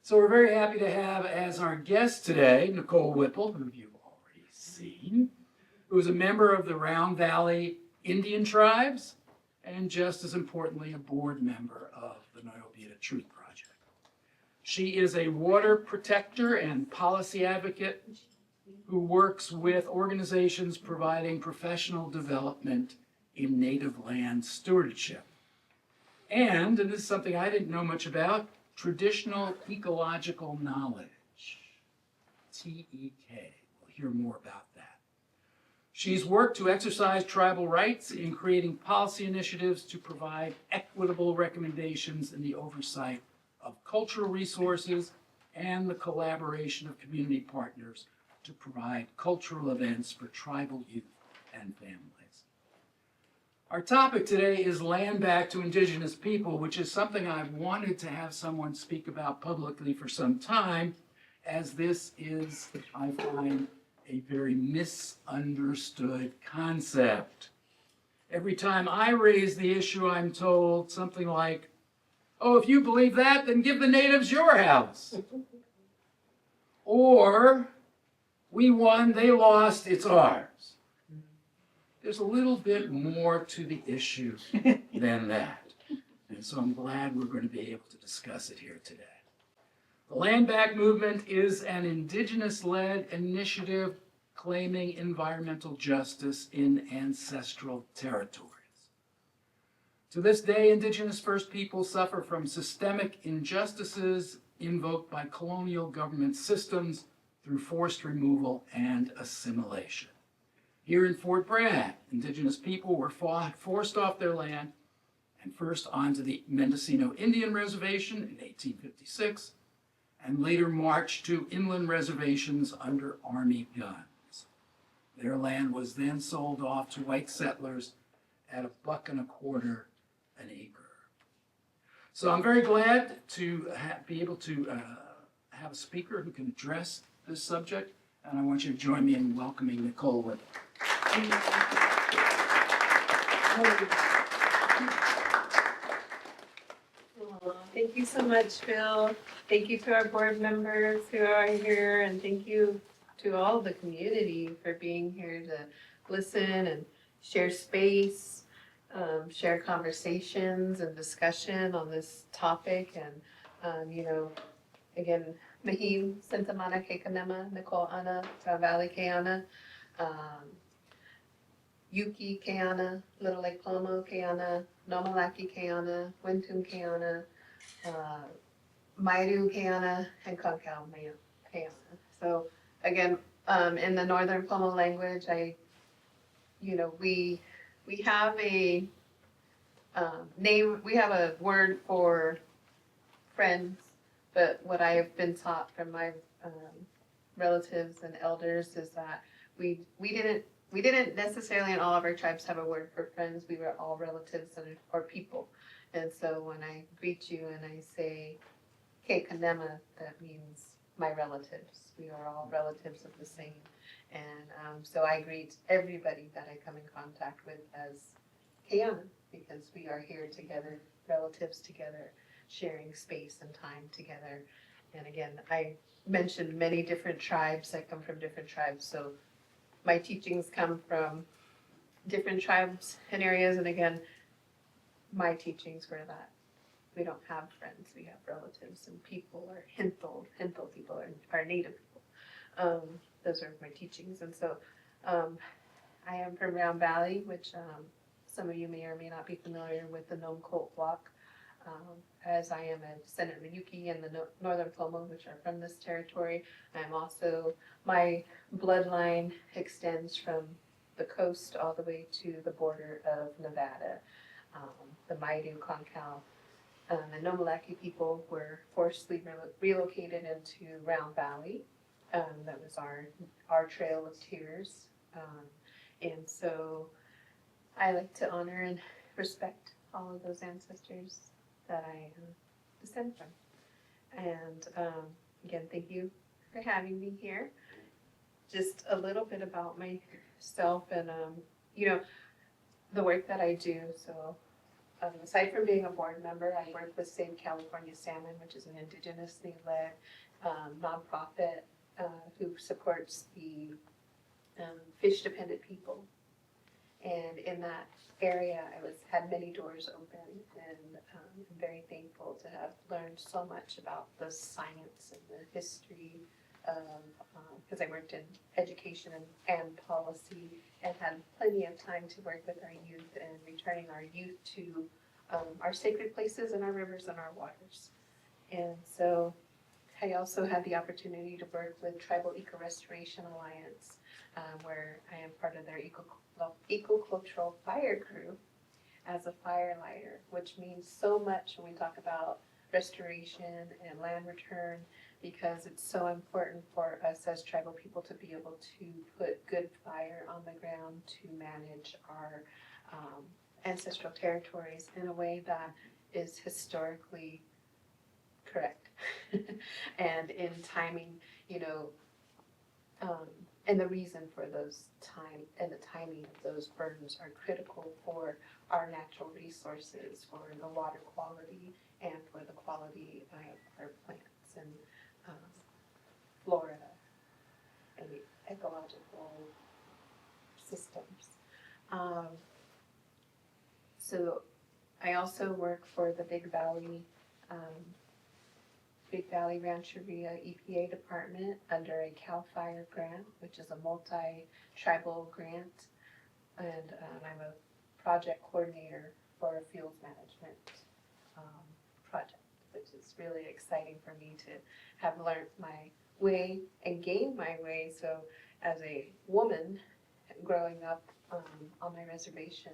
So we're very happy to have as our guest today, Nickole Whipple, who you've already seen, who is a member of the Round Valley Indian tribes, and just as importantly, a board member of the Noyo Bida Truth Project. She is a water protector and policy advocate who works with organizations providing professional development in Native Land Stewardship. And this is something I didn't know much about, traditional ecological knowledge, TEK. We'll hear more about that. She's worked to exercise tribal rights in creating policy initiatives to provide equitable recommendations in the oversight of cultural resources and the collaboration of community partners to provide cultural events for tribal youth and families. Our topic today is land back to Indigenous people, which is something I've wanted to have someone speak about publicly for some time, as this is, I find, a very misunderstood concept. Every time I raise the issue, I'm told something like, oh, if you believe that, then give the natives your house. Or, we won, they lost, it's ours. There's a little bit more to the issue than that. And so I'm glad we're going to be able to discuss it here today. The Land Back movement is an Indigenous-led initiative claiming environmental justice in ancestral territories. To this day, Indigenous First People suffer from systemic injustices invoked by colonial government systems through forced removal and assimilation. Here in Fort Bragg, Indigenous people were forced off their land and first onto the Mendocino Indian Reservation in 1856, and later marched to inland reservations under Army guns. Their land was then sold off to white settlers at $1.25 an acre. So I'm very glad to be able to have a speaker who can address this subject, and I want you to join me in welcoming Nickole Whipple. Thank you so much, Phil. Thank you to our board members who are here, and thank you to all the community for being here to listen and share space, share conversations and discussion on this topic. And, again, Mahim, Sentamana Kekanema, Nickole Ana, Valley Keana, Yuki Keana, Little Lake Como Keana, Nomalaki Keana, Wintum Keana, Maidu Keana, and Konkau Keana. So again, in the Northern Como language, we have a name, we have a word for friends, but what I have been taught from my relatives and elders is that we didn't necessarily in all of our tribes have a word for friends. We were all relatives or people. And so when I greet you and I say, Ke Kanema, that means my relatives. We are all relatives of the same. And so I greet everybody that I come in contact with as Keana, because we are here together, relatives together, sharing space and time together. And again, I mentioned many different tribes. I come from different tribes. So my teachings come from different tribes and areas, and again, my teachings were that we don't have friends, we have relatives, and people are Hinthul people are native people. Those are my teachings, and so I am from Round Valley, which some of you may or may not be familiar with the Nikcole block, as I am a descendant of Yuki and the Northern Como, which are from this territory. I'm also, my bloodline extends from the coast all the way to the border of Nevada. The Maidu, Konkau, the Nomalaki people were forcibly relocated into Round Valley. That was our trail of tears. And so I like to honor and respect all of those ancestors that I descend from. And again, thank you for having me here. Just a little bit about myself and, the work that I do. So aside from being a board member, I work with Save California Salmon, which is an Indigenous-led nonprofit who supports the fish-dependent people. And in that area, had many doors open, and I'm very thankful to have learned so much about the science and the history of, because I worked in education and policy, and had plenty of time to work with our youth and returning our youth to our sacred places and our rivers and our waters. And so I also had the opportunity to work with Tribal Eco Restoration Alliance, where I am part of their ecocultural fire crew as a firelighter, which means so much when we talk about restoration and land return, because it's so important for us as tribal people to be able to put good fire on the ground to manage our ancestral territories in a way that is historically correct. And in timing, and the reason for those the timing of those burns are critical for our natural resources, for the water quality, and for the quality of our plants and flora and the ecological systems. So I also work for the Big Valley Rancheria EPA department under a CAL FIRE grant, which is a multi-tribal grant, and I'm a project coordinator for a field management project, which is really exciting for me to have learned my way and gained my way. So as a woman growing up on my reservation,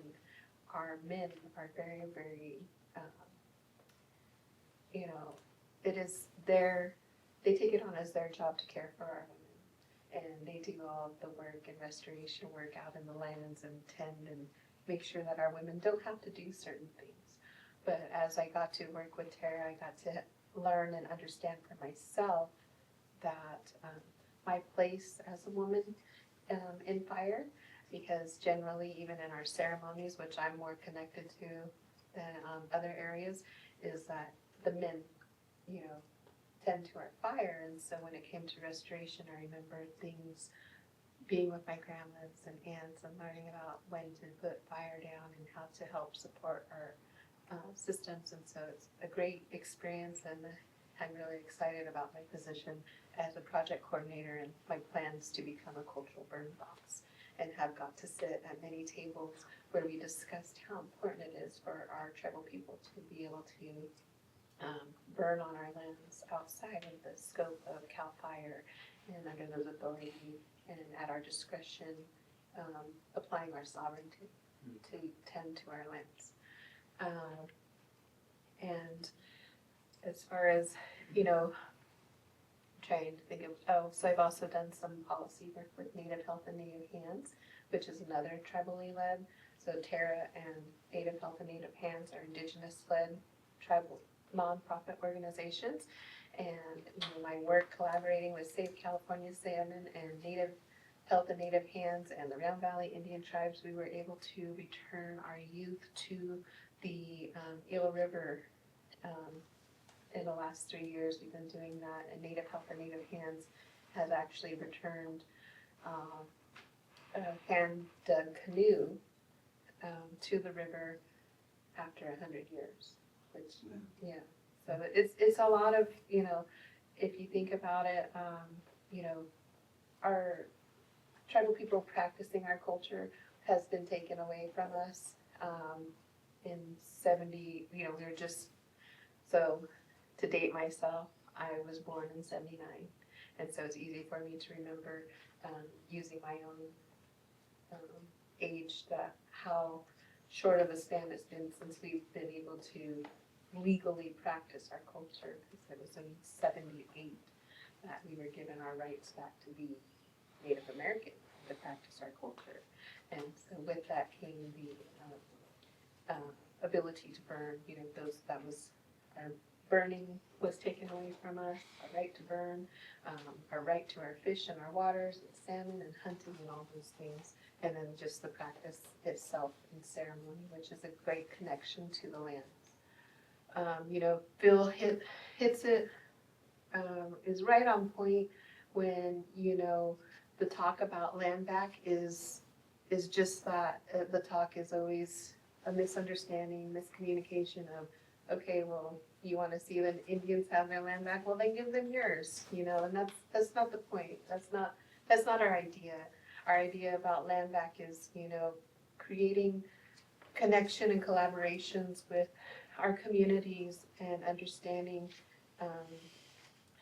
our men are very, very, it is they take it on as their job to care for our women. And they do all of the work and restoration work out in the lands and tend and make sure that our women don't have to do certain things. But as I got to work with Tara, I got to learn and understand for myself that my place as a woman in fire, because generally even in our ceremonies, which I'm more connected to than other areas, is that the men, tend to our fire. And so when it came to restoration, I remember things being with my grandmas and aunts and learning about when to put fire down and how to help support our systems. And so it's a great experience, and I'm really excited about my position as a project coordinator and my plans to become a cultural burn box, and have got to sit at many tables where we discussed how important it is for our tribal people to be able to burn on our lands outside of the scope of CAL FIRE and under those authority, and at our discretion, applying our sovereignty to tend to our lands. And as far as, trying to think of, so I've also done some policy work with Native Health and Native Hands, which is another tribally led. So Tara and Native Health and Native Hands are Indigenous-led tribal nonprofit organizations, and my work collaborating with Save California Salmon and Native Health and Native Hands and the Round Valley Indian tribes, we were able to return our youth to the Eel River. In the last 3 years, we've been doing that, and Native Health and Native Hands has actually returned a hand-dug canoe to the river after 100 years. Which, so it's a lot of, if you think about it, our tribal people practicing our culture has been taken away from us in 70, we're just, so to date myself, I was born in 79, and so it's easy for me to remember using my own age, that how short of a span it's been since we've been able to legally practice our culture, because it was in 78 that we were given our rights back to be Native American, to practice our culture. And so with that came the ability to burn, our burning was taken away from us, our right to burn, our right to our fish and our waters, and salmon and hunting and all those things and then just the practice itself in ceremony, which is a great connection to the lands. You know, Phil hits it, is right on point when, you know, the talk about land back is just that. The talk is always a misunderstanding, miscommunication of, okay, well, you want to see the Indians have their land back? Well, then give them yours, you know, and that's not the point. That's not our idea. Our idea about land back is, you know, creating connection and collaborations with our communities and understanding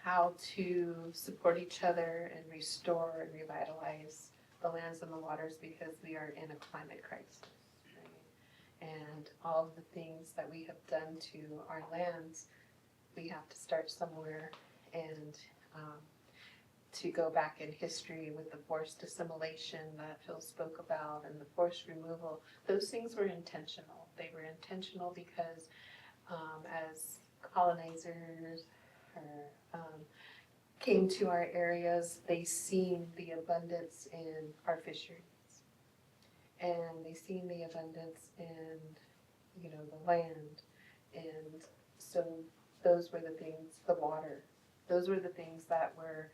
how to support each other and restore and revitalize the lands and the waters, because we are in a climate crisis, right? And all of the things that we have done to our lands, we have to start somewhere. And to go back in history with the forced assimilation that Phil spoke about and the forced removal, those things were intentional. They were intentional because as colonizers came to our areas, they seen the abundance in our fisheries. And they seen the abundance in, you know, the land. And so those were the things, the water, those were the things that were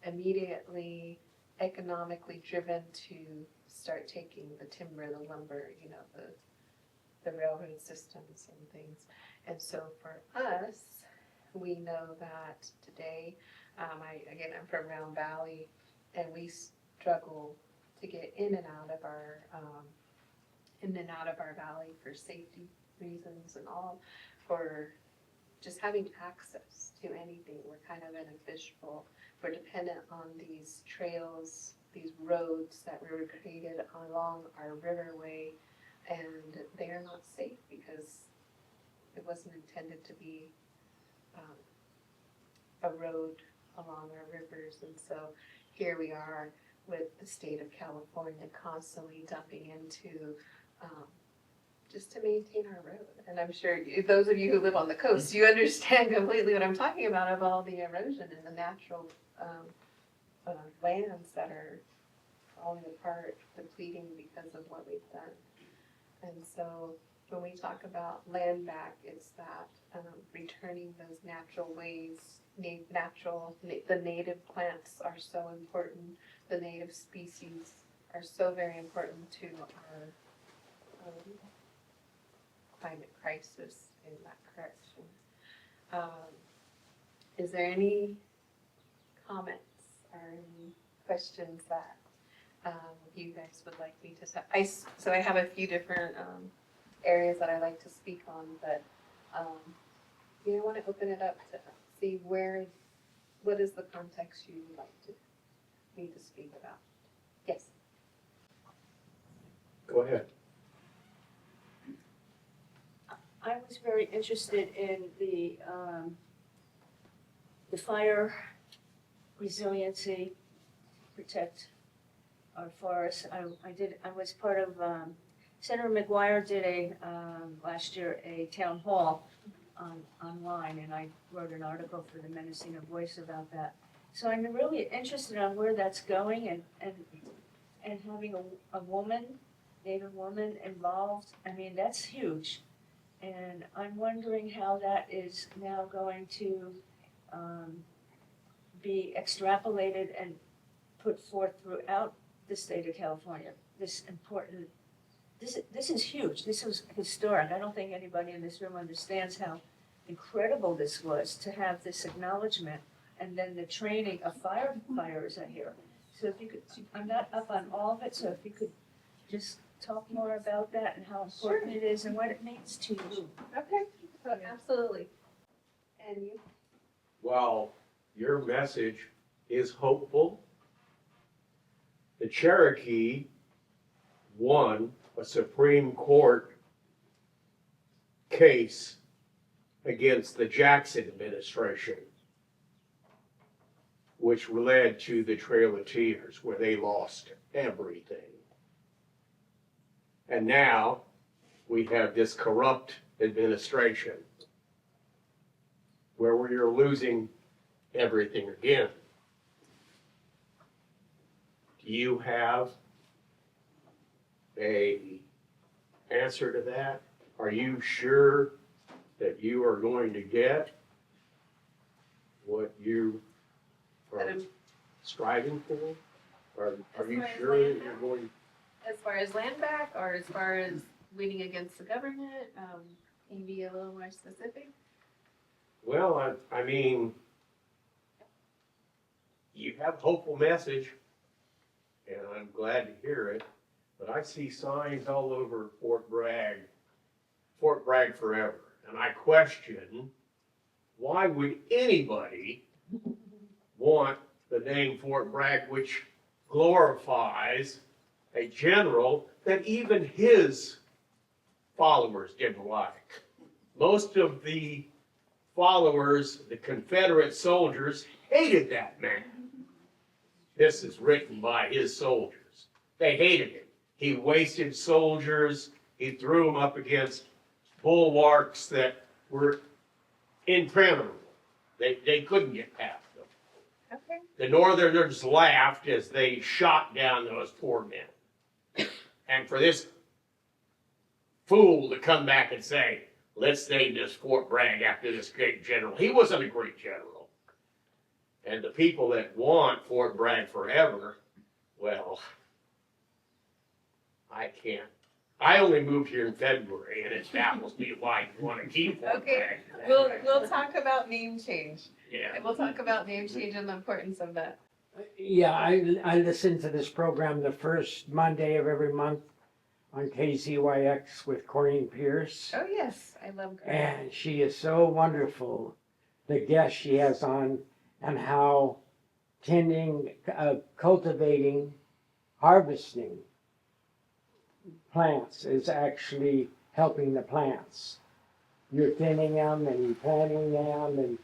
immediately economically driven to start taking the timber, the lumber, you know, the railroad systems and things. And so for us, we know that today, I'm from Round Valley, and we struggle to get in and out of our valley for safety reasons and all, for just having access to anything. We're kind of in a fishbowl. We're dependent on these trails, these roads that were created along our riverway, and they are not safe because it wasn't intended to be a road along our rivers. And so here we are with the state of California constantly dumping into just to maintain our road. And I'm sure those of you who live on the coast, you understand completely what I'm talking about, of all the erosion and the natural lands that are falling apart, depleting because of what we've done. And so when we talk about land back, it's that returning those natural ways. The native plants are so important. The native species are so very important to our climate crisis in that correction. Is there any comments or any questions that you guys would like me to say? So I have a few different areas that I like to speak on, but I want to open it up to see what is the context you would like me to speak about. Yes. Go ahead. I was very interested in the fire resiliency, protect our forests. I was part of, Senator McGuire did last year a town hall online, and I wrote an article for the Mendocino Voice about that. So I'm really interested on where that's going, and having a woman, Native woman involved. I mean, that's huge. And I'm wondering how that is now going to be extrapolated and put forth throughout the state of California. This is huge. This was historic. I don't think anybody in this room understands how incredible this was, to have this acknowledgement, and then the training of firefighters are here. So if you could, I'm not up on all of it, so if you could just talk more about that and how important it is and what it means to you. Okay, absolutely. And you? Well, your message is hopeful. The Cherokee won a Supreme Court case against the Jackson administration, which led to the Trail of Tears, where they lost everything. And now we have this corrupt administration where we are losing everything again. Do you have a answer to that? Are you sure that you are going to get what you That are I'm- striving for? Are As you far as sure that land you're back? going? As far as land back, or as far as winning against the government, can you be a little more specific? Well, I mean, you have a hopeful message, and I'm glad to hear it, but I see signs all over Fort Bragg forever. And I question, why would anybody want the name Fort Bragg, which glorifies a general that even his followers didn't like? Most of the followers, the Confederate soldiers, hated that man. This is written by his soldiers. They hated him. He wasted soldiers. He threw them up against bulwarks that were impenetrable. They couldn't get past them. Okay. The Northerners laughed as they shot down those poor men. And for this fool to come back and say, let's name this Fort Bragg after this great general. He wasn't a great general. And the people that want Fort Bragg forever, well, I can't. I only moved here in February, and it baffles me why you want to keep Fort Okay, Bragg. we'll talk about name change. Yeah. And we'll talk about name change and the importance of that. Yeah, I listen to this program the first Monday of every month on KZYX with Corinne Pierce. Oh, yes, I love Greg. And she is so wonderful, the guests she has on, and how tending, cultivating, harvesting plants is actually helping the plants. You're thinning them and you're planting them and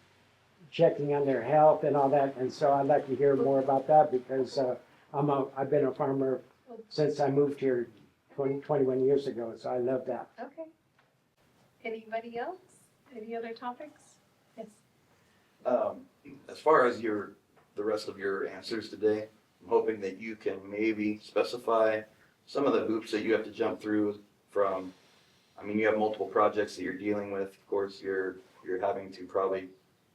checking on their health and all that. And so I'd like to hear more about that because I've been a farmer since I moved here 21 years ago. So I love that. Okay. Anybody else? Any other topics? Yes. As far as the rest of your answers today, I'm hoping that you can maybe specify some of the hoops that you have to jump through from, I mean, you have multiple projects that you're dealing with. Of course, you're having to probably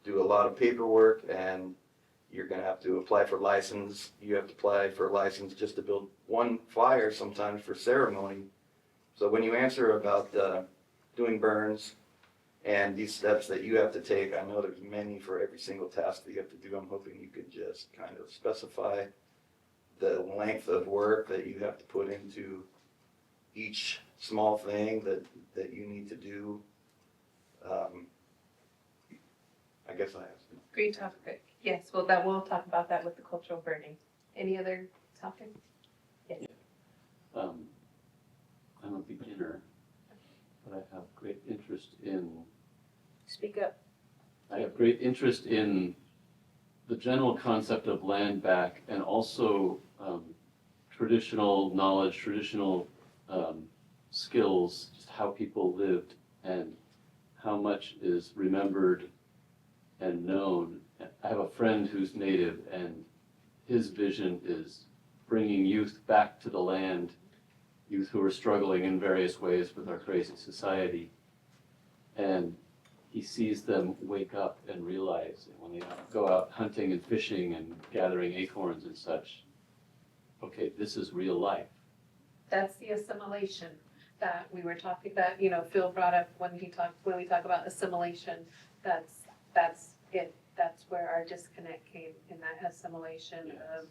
do a lot of paperwork and you're gonna have to apply for license. You have to apply for a license just to build one fire sometimes for ceremony. So when you answer about doing burns and these steps that you have to take, I know there's many for every single task that you have to do. I'm hoping you could just kind of specify the length of work that you have to put into each small thing that you need to do. I guess I have some. Great topic. Yes, well, we'll talk about that with the cultural burning. Any other topic? I'm a beginner, but I have great interest in, Speak up. I have great interest in the general concept of land back and also traditional knowledge, traditional skills, just how people lived and how much is remembered and known. I have a friend who's native and his vision is bringing youth back to the land, youth who are struggling in various ways with our crazy society. And he sees them wake up and realize that when they go out hunting and fishing and gathering acorns and such, okay, this is real life. That's the assimilation that we were talking, that, Phil brought up when we talk about assimilation. That's it. That's where our disconnect came, in that assimilation of,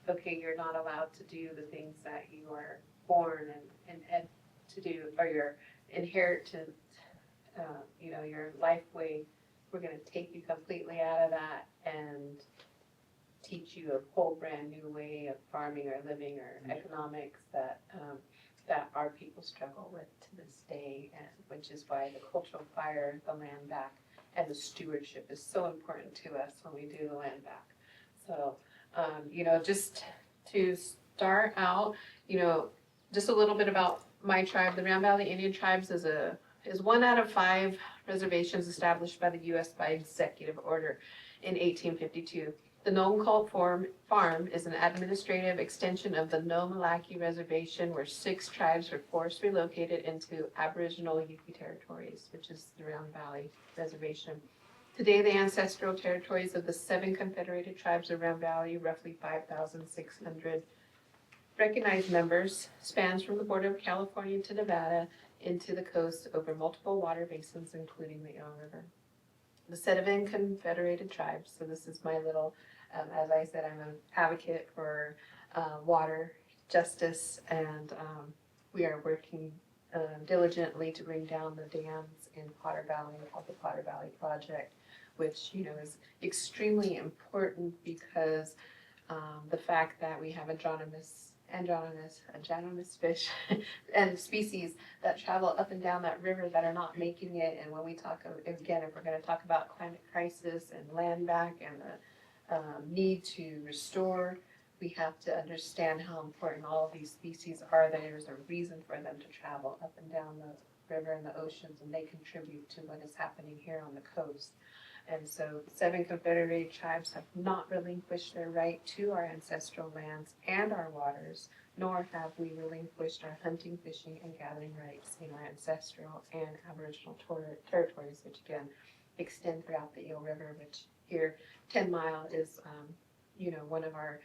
okay, you're not allowed to do the things that you are born and to do, or your inheritance, your life way. We're gonna take you completely out of that and teach you a whole brand new way of farming or living or economics that our people struggle with to this day, and which is why the cultural fire, the land back, and the stewardship is so important to us when we do the land back. So, just to start out, just a little bit about my tribe. The Round Valley Indian Tribes is one out of 5 reservations established by the U.S. by executive order in 1852. The Nikcole farm is an administrative extension of the Nomalaki Reservation where 6 tribes were forced relocated into Aboriginal Yuki territories, which is the Round Valley Reservation. Today, the ancestral territories of the 7 confederated tribes of Round Valley, roughly 5,600 recognized members, spans from the border of California to Nevada into the coast over multiple water basins, including the Eel River. The 7 confederated tribes, so this is my little, as I said, I'm an advocate for water justice, and we are working diligently to bring down the dams in Potter Valley, called the Potter Valley Project, which, you know, is extremely important because the fact that we have androgynous fish and species that travel up and down that river that are not making it. And when we talk, again, if we're going to talk about climate crisis and land back and the need to restore, we have to understand how important all of these species are. There's a reason for them to travel up and down the river and the oceans, and they contribute to what is happening here on the coast. And so 7 confederated tribes have not relinquished their right to our ancestral lands and our waters, nor have we relinquished our hunting, fishing, and gathering rights in our ancestral and Aboriginal territories, which again extend throughout the Eel River, which here 10 Mile is, one of our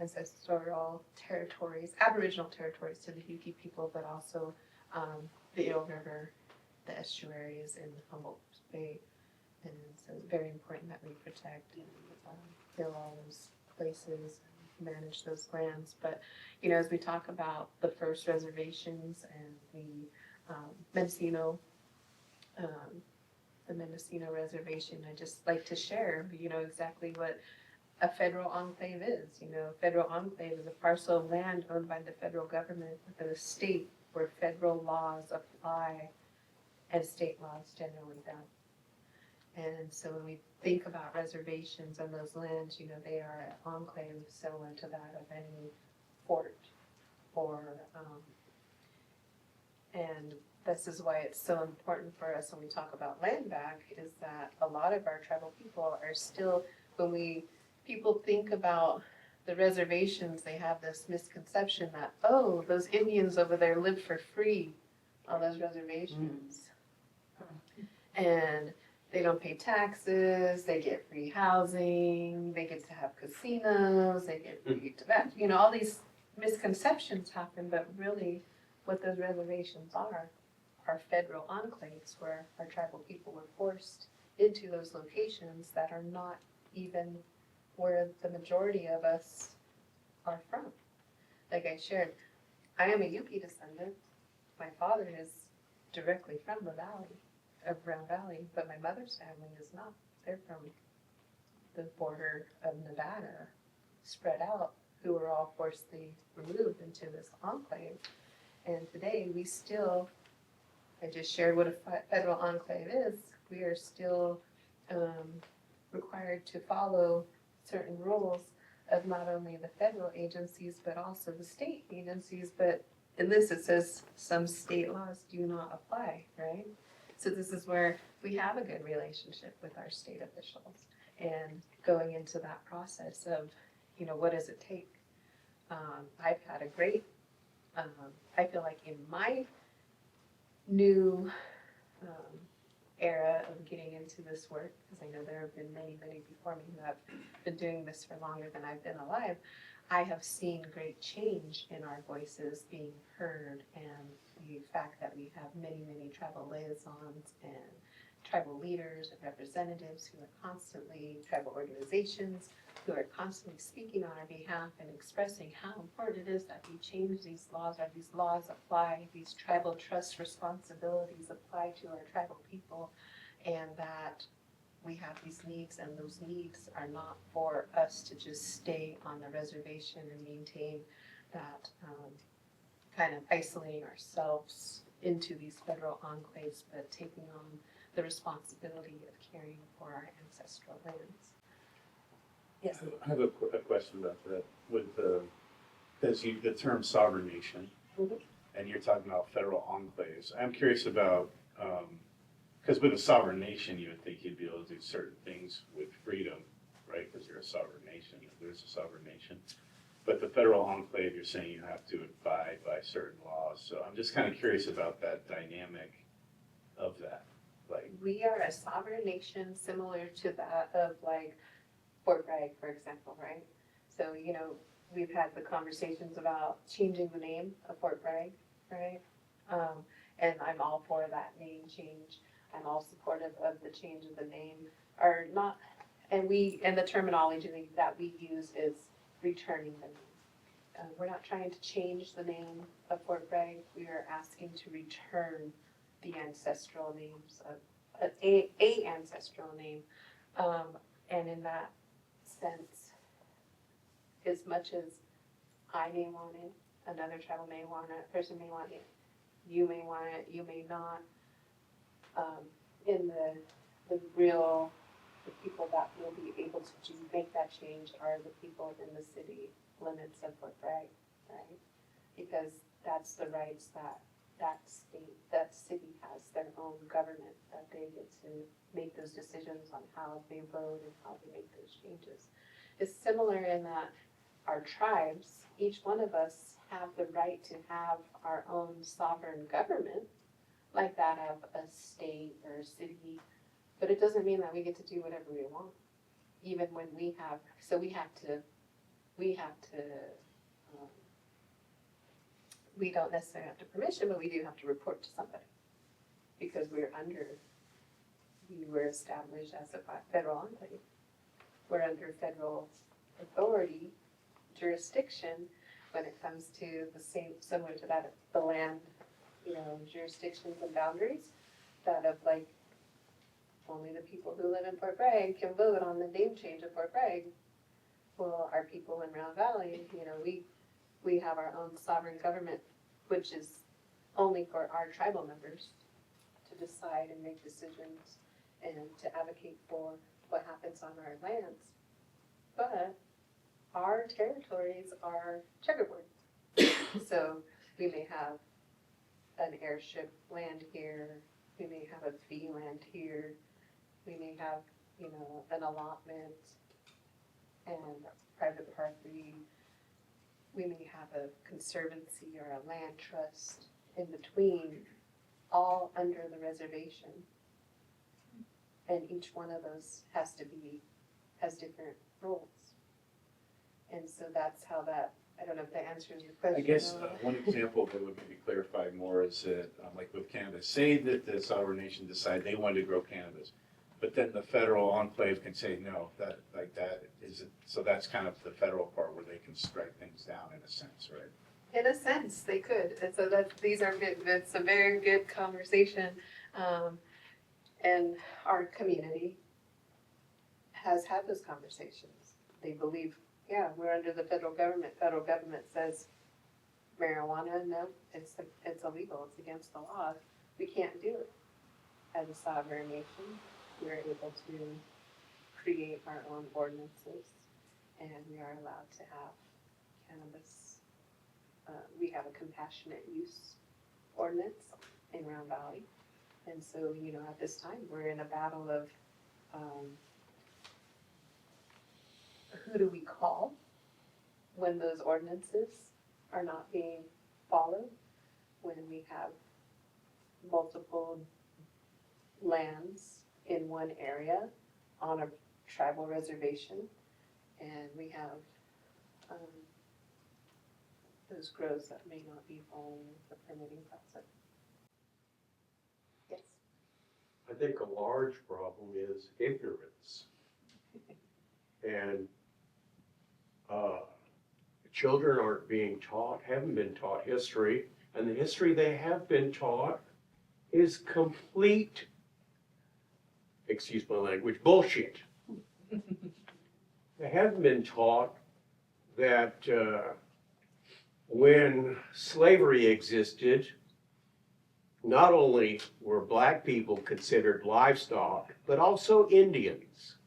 ancestral territories, Aboriginal territories to the Yuki people, but also the Eel River, the estuaries in Humboldt Bay. And so it's very important that we protect and fill all those places and manage those lands. But, as we talk about the first reservations and the Mendocino Reservation, I just like to share, exactly what a federal enclave is. A federal enclave is a parcel of land owned by the federal government within a state where federal laws apply and state laws generally don't. And so when we think about reservations and those lands, they are an enclave similar to that of any fort or, and this is why it's so important for us when we talk about land back, is that a lot of our tribal people are still, when people think about the reservations, they have this misconception that, oh, those Indians over there live for free on those reservations. And they don't pay taxes, they get free housing, they get to have casinos, they get free tobacco, all these misconceptions happen, but really what those reservations are federal enclaves where our tribal people were forced into those locations that are not even where the majority of us are from. Like I shared, I am a Yuki descendant. My father is directly from the valley of Round Valley, but my mother's family is not. They're from the border of Nevada, spread out, who were all forcibly removed into this enclave. And today we still, I just shared what a federal enclave is, we are still required to follow certain rules of not only the federal agencies, but also the state agencies. But in this, it says some state laws do not apply, right? So this is where we have a good relationship with our state officials and going into that process of, what does it take? I've had a great, I feel like in my new era of getting into this work, because I know there have been many, many before me who have been doing this for longer than I've been alive, I have seen great change in our voices being heard, and the fact that we have many, many tribal liaisons and tribal leaders and representatives who are constantly, tribal organizations who are constantly speaking on our behalf and expressing how important it is that we change these laws, or these laws apply, these tribal trust responsibilities apply to our tribal people, and that we have these needs, and those needs are not for us to just stay on the reservation and maintain that kind of isolating ourselves into these federal enclaves, but taking on the responsibility of caring for our ancestral lands. Yes. I have a question about that. With the term sovereign nation, Mhm. and you're talking about federal enclaves, I'm curious about because with a sovereign nation, you would think you'd be able to do certain things with freedom, right? Because you're a sovereign nation, there's a sovereign nation. But the federal enclave, you're saying you have to abide by certain laws. So I'm just kind of curious about that dynamic of that. Like, We are a sovereign nation similar to that of like Fort Bragg, for example, right? So, we've had the conversations about changing the name of Fort Bragg, right? And I'm all for that name change. I'm all supportive of the change of the name, or not, and the terminology that we use is returning the name. We're not trying to change the name of Fort Bragg. We are asking to return the ancestral names of a ancestral name. And in that sense, as much as I may want it, another tribal may want it, a person may want it, you may want it, you may not. In the people that will be able to make that change are the people in the city limits of Fort Bragg, right? Because that's the rights that city has their own government, that they get to make those decisions on how they vote and how they make those changes. It's similar in that our tribes, each one of us have the right to have our own sovereign government, like that of a state or a city, but it doesn't mean that we get to do whatever we want. Even when we have to, we don't necessarily have to permission, but we do have to report to somebody. Because we were established as a federal enclave. We're under federal authority, jurisdiction, when it comes to similar to that, the land, jurisdictions and boundaries, that of like, only the people who live in Fort Bragg can vote on the name change of Fort Bragg. Well, our people in Round Valley, we have our own sovereign government, which is only for our tribal members to decide and make decisions and to advocate for what happens on our lands. But our territories are checkerboard. So we may have an airship land here, we may have a fee land here, we may have, an allotment and private property. We may have a conservancy or a land trust in between, all under the reservation. And each one of those has different roles. And so that's how that, I don't know if that answers your question. I guess one example that would maybe clarify more is that, like with cannabis, say that the sovereign nation decide they wanted to grow cannabis, but then the federal enclave can say no, that isn't, so that's kind of the federal part where they can strike things down in a sense, right? In a sense, they could. And so these are good. It's a very good conversation. And our community has had those conversations. They believe, yeah, we're under the federal government. Federal government says marijuana, no, it's illegal. It's against the law. We can't do it. As a sovereign nation, we're able to create our own ordinances, and we are allowed to have cannabis. We have a compassionate use ordinance in Round Valley. And so, at this time, we're in a battle of who do we call when those ordinances are not being followed, when we have multiple lands in one area on a tribal reservation, and we have those grows that may not be following the permitting process. Yes. I think a large problem is ignorance. And children aren't being taught, haven't been taught history, and the history they have been taught is complete, excuse my language, bullshit. They haven't been taught that when slavery existed, not only were black people considered livestock, but also Indians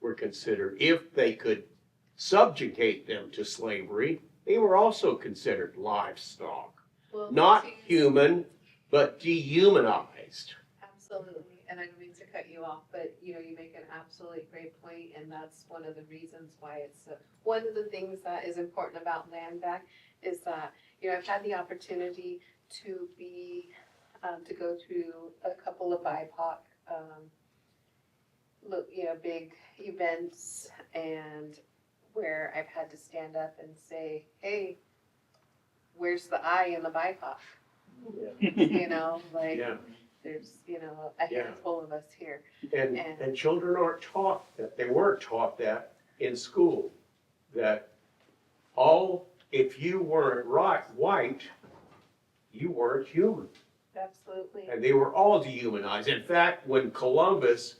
were considered. If they could subjugate them to slavery, they were also considered livestock. Well, Not human, but dehumanized. Absolutely. and I don't mean to cut you off, but you know, you make an absolutely great point, and that's one of the reasons why it's, one of the things that is important about land back is that, you know, I've had the opportunity to be, to go to a couple of BIPOC, you know, big events, and where I've had to stand up and say, hey, where's the I in the BIPOC? You know, like, Yeah. there's, you know, a Yeah. handful of us here. And children aren't taught that, they weren't taught that in school, that if you weren't white, you weren't human. Absolutely. And they were all dehumanized. In fact, when Columbus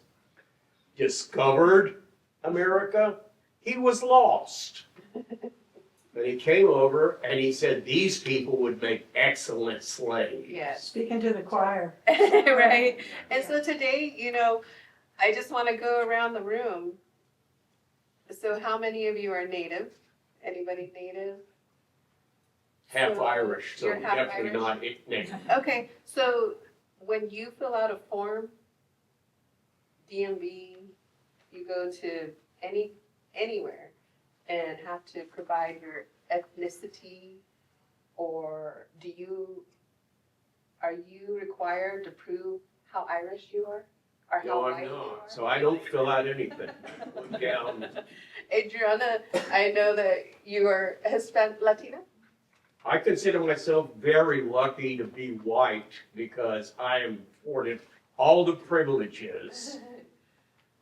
discovered America, he was lost. And he came over and he said these people would make excellent slaves. Yes. Speaking to the choir. Right? And so today, you know, I just want to go around the room. So how many of you are Native? Anybody Native? Half So Irish, so you're half definitely Irish? not Native. Okay, so when you fill out a form, DMV, you go to anywhere and have to provide your ethnicity, or are you required to prove how Irish you are? Or how No, white I'm you are? not, so I don't fill out anything. Look down. Adriana, I know that you are Hispanic Latina. I consider myself very lucky to be white because I am afforded all the privileges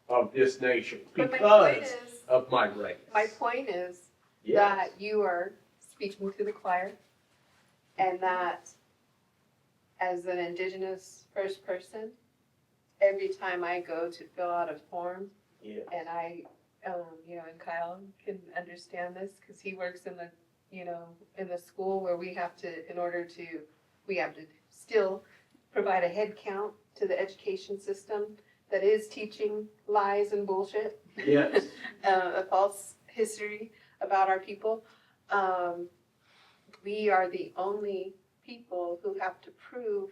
of this nation But my point because is, of my race. my point is Yes. that you are speaking to the choir, and that as an Indigenous first person, every time I go to fill out a form, Yes. and I, you know, and Kyle can understand this because he works in the, you know, in the school where we have to still provide a head count to the education system that is teaching lies and bullshit. Yes. A false history about our people. We are the only people who have to prove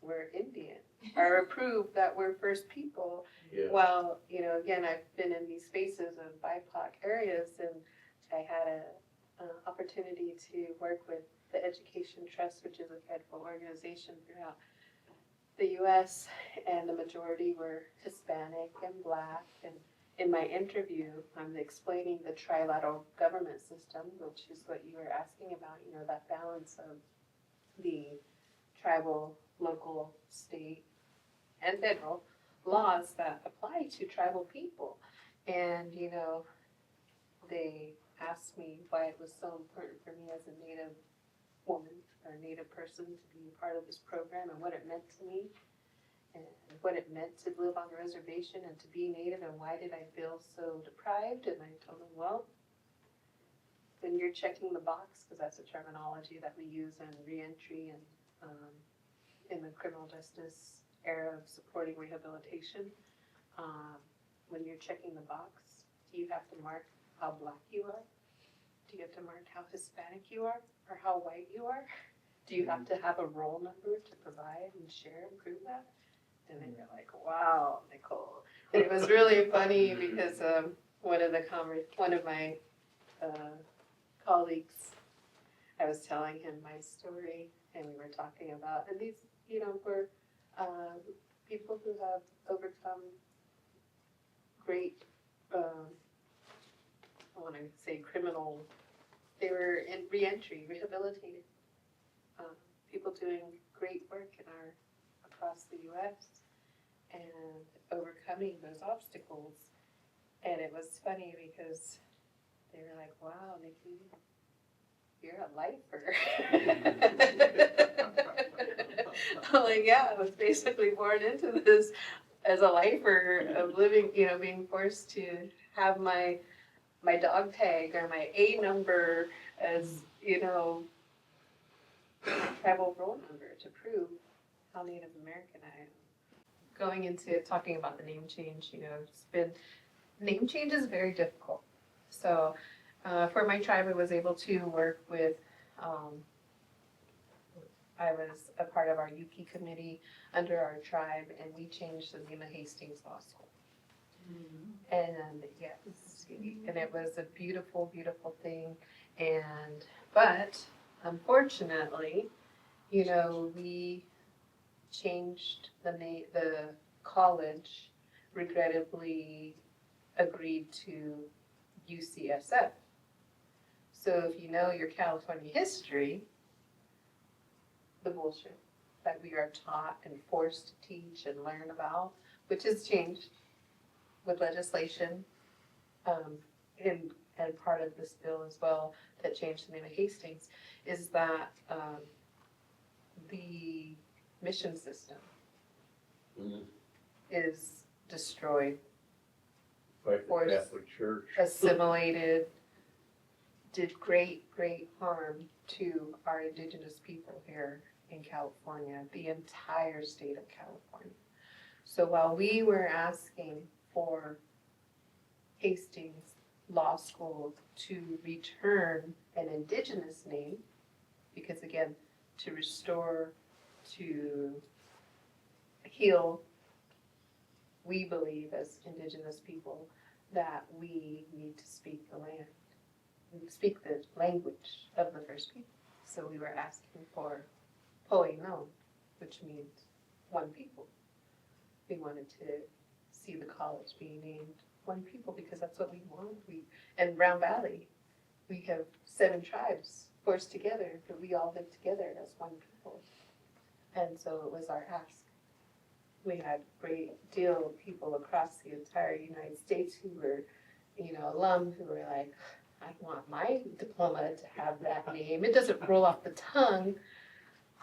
we're Indian or prove that we're first people. Yes. Well, you know, again, I've been in these spaces of BIPOC areas, and I had an opportunity to work with the Education Trust, which is a federal organization throughout the U.S., and the majority were Hispanic and Black. And in my interview, I'm explaining the trilateral government system, which is what you were asking about, you know, that balance of the tribal, local, state, and federal laws that apply to tribal people. And, you know, they asked me why it was so important for me as a Native woman or Native person to be a part of this program and what it meant to me and what it meant to live on the reservation and to be Native, and why did I feel so deprived. And I told them, well, when you're checking the box, because that's a terminology that we use in reentry and in the criminal justice era of supporting rehabilitation, when you're checking the box, do you have to mark how Black you are? Do you have to mark how Hispanic you are or how white you are? Do you have to have a roll number to provide and share and prove that? And they were like, wow, Nickole. And it was really funny because one of my colleagues, I was telling him my story, and we were talking about, and these, you know, were people who have overcome great, I want to say criminal, they were in reentry, rehabilitated, people doing great work across the U.S. and overcoming those obstacles. And it was funny because they were like, wow, Nikki, you're a lifer. I'm like, yeah, I was basically born into this as a lifer of living, you know, being forced to have my dog tag or my A number as, you know, tribal roll number to prove how Native American I am. Going into talking about the name change, you know, name change is very difficult. So for my tribe, I was able to work with I was a part of our UP committee under our tribe, and we changed the name of Hastings Law School. And yes, and it was a beautiful, beautiful thing. But unfortunately, you know, we changed the college regrettably agreed to UCSF. So if you know your California history, the bullshit that we are taught and forced to teach and learn about, which has changed with legislation, and part of this bill as well that changed the name of Hastings, is that the mission system is destroyed, Like the Force. Catholic Church. assimilated, did great, great harm to our indigenous people here in California, the entire state of California. So while we were asking for Hastings Law School to return an indigenous name, because again, to restore, to heal, we believe as indigenous people that we need to speak the land, speak the language of the first people. So we were asking for Poino, which means one people. We wanted to see the college being named one people because that's what we want. And Brown Valley, we have 7 tribes forced together, but we all live together as one people. And so it was our ask. We had a great deal of people across the entire United States who were, you know, alum who were like, I want my diploma to have that name. It doesn't roll off the tongue.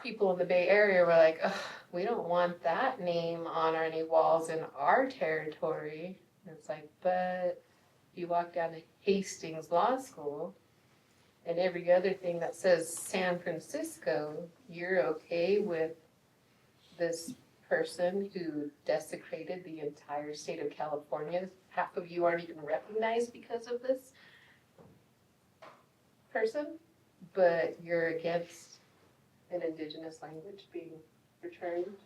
People in the Bay Area were like, ugh, we don't want that name on any walls in our territory. And it's like, but you walk down to Hastings Law School and every other thing that says San Francisco, you're okay with this person who desecrated the entire state of California. Half of you aren't even recognized because of this person, but you're against an indigenous language being returned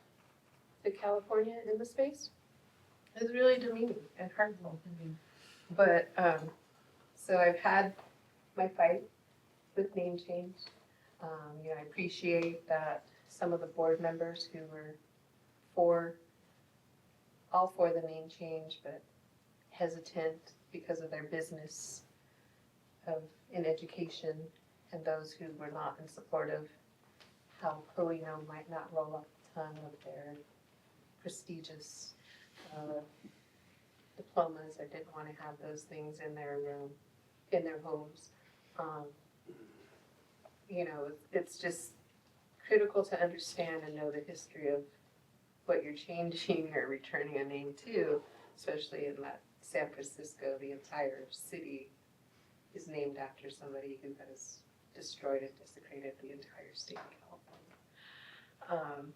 to California in the space. It's really demeaning and hurtful. But, so I've had my fight with name change. You know, I appreciate that some of the board members who were all for the name change, but hesitant because of their business in education, and those who were not in support of how Poino might not roll off the tongue of their prestigious diplomas, or didn't want to have those things in their homes. You know, it's just critical to understand and know the history of what you're changing or returning a name to, especially in that San Francisco, the entire city is named after somebody who has destroyed and desecrated the entire state of California.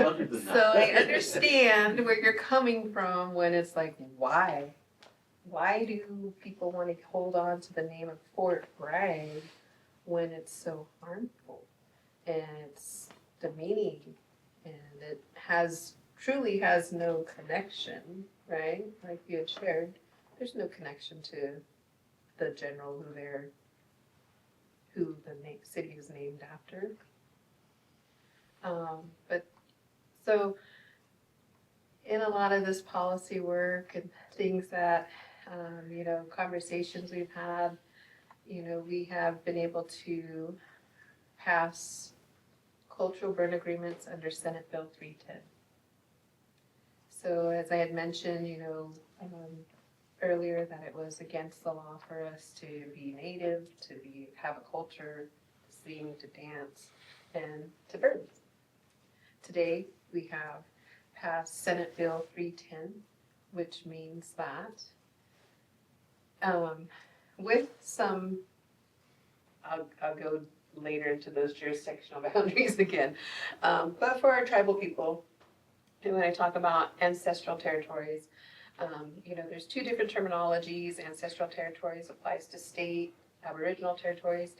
Other than So that. I understand where you're coming from when it's like, why? Why do people want to hold on to the name of Fort Bragg when it's so harmful and it's demeaning and it truly has no connection, right? Like you had shared, there's no connection to the general who the city is named after. But so in a lot of this policy work and things that, you know, conversations we've had, you know, we have been able to pass cultural burn agreements under Senate Bill 310. So as I had mentioned, you know, earlier, that it was against the law for us to be native, to have a culture, to sing, to dance, and to burn. Today, we have passed Senate Bill 310, which means that with some, I'll go later into those jurisdictional boundaries again, but for our tribal people, and when I talk about ancestral territories, you know, there's 2 different terminologies. Ancestral territories applies to state, Aboriginal territories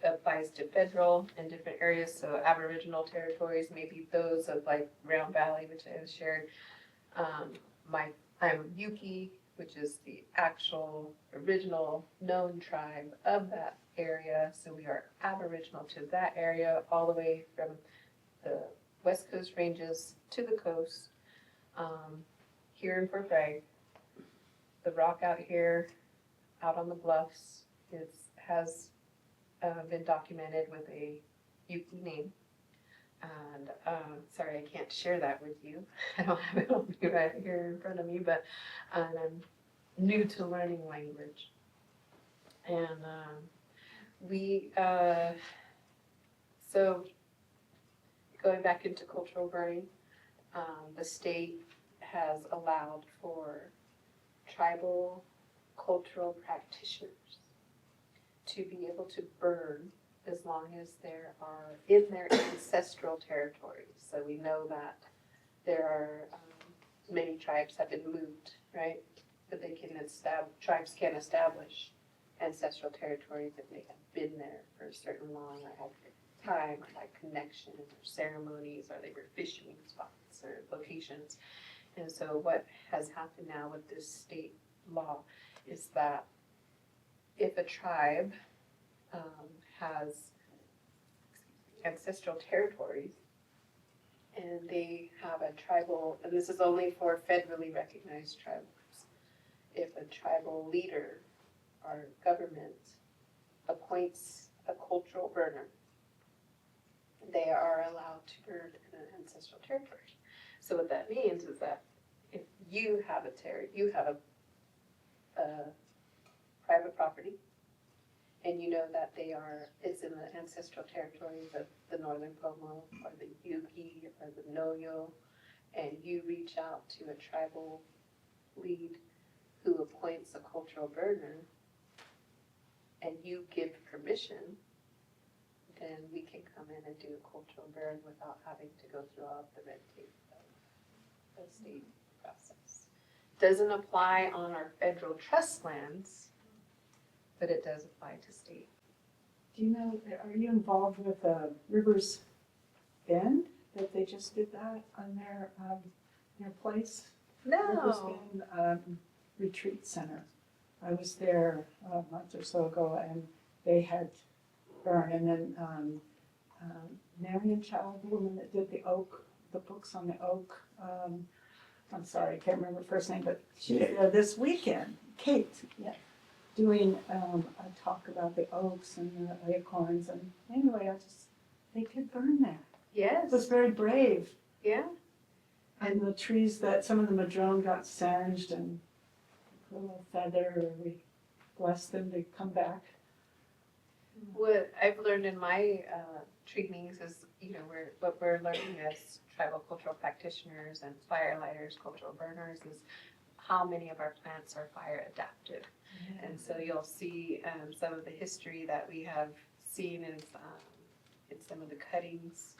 applies to federal and different areas, so Aboriginal territories, maybe those of like Round Valley, which I have shared. I'm Yuki, which is the actual original known tribe of that area, so we are Aboriginal to that area, all the way from the West Coast ranges to the coast. Here in Fort Bragg, the rock out here, out on the bluffs, has been documented with a Yuki name. And sorry, I can't share that with you. I don't have it on me right here in front of me, but I'm new to learning language. And so going back into cultural burning, the state has allowed for tribal cultural practitioners to be able to burn as long as there are in their ancestral territories. So we know that there are many tribes have been moved, right? But tribes can establish ancestral territories if they have been there for a certain long or had time, or like connection, or ceremonies, or they were fishing spots or locations. And so what has happened now with this state law is that if a tribe has ancestral territories and they have a tribal, and this is only for federally recognized tribes, if a tribal leader or government appoints a cultural burner, they are allowed to burn in an ancestral territory. So what that means is that if you have a private property, and you know that it's in the ancestral territories of the Northern Pomo or the Yuki or the Noyo, and you reach out to a tribal lead who appoints a cultural burner, and you give permission, then we can come in and do a cultural burn without having to go through all of the red tape of the state process. Doesn't apply on our federal trust lands, but it does apply to state. Do you know, are you involved with Rivers Bend, that they just did that on their place? Rivers No. Bend Retreat Center. I was there a month or so ago, and they had burned, and then Marion Child, the woman that did the books on the oak, I'm sorry, I can't remember her first name, but she's there this weekend, Kate, yeah, doing a talk about the oaks and the acorns, and anyway, they did burn that. Yes. It was very brave. Yeah. And the trees some of the madrone got singed, and put a little feather, we blessed them to come back. What I've learned in my trainings is, what we're learning as tribal cultural practitioners and firelighters, cultural burners, is how many of our plants are fire adaptive. Yeah. And so you'll see some of the history that we have seen in some of the cuttings,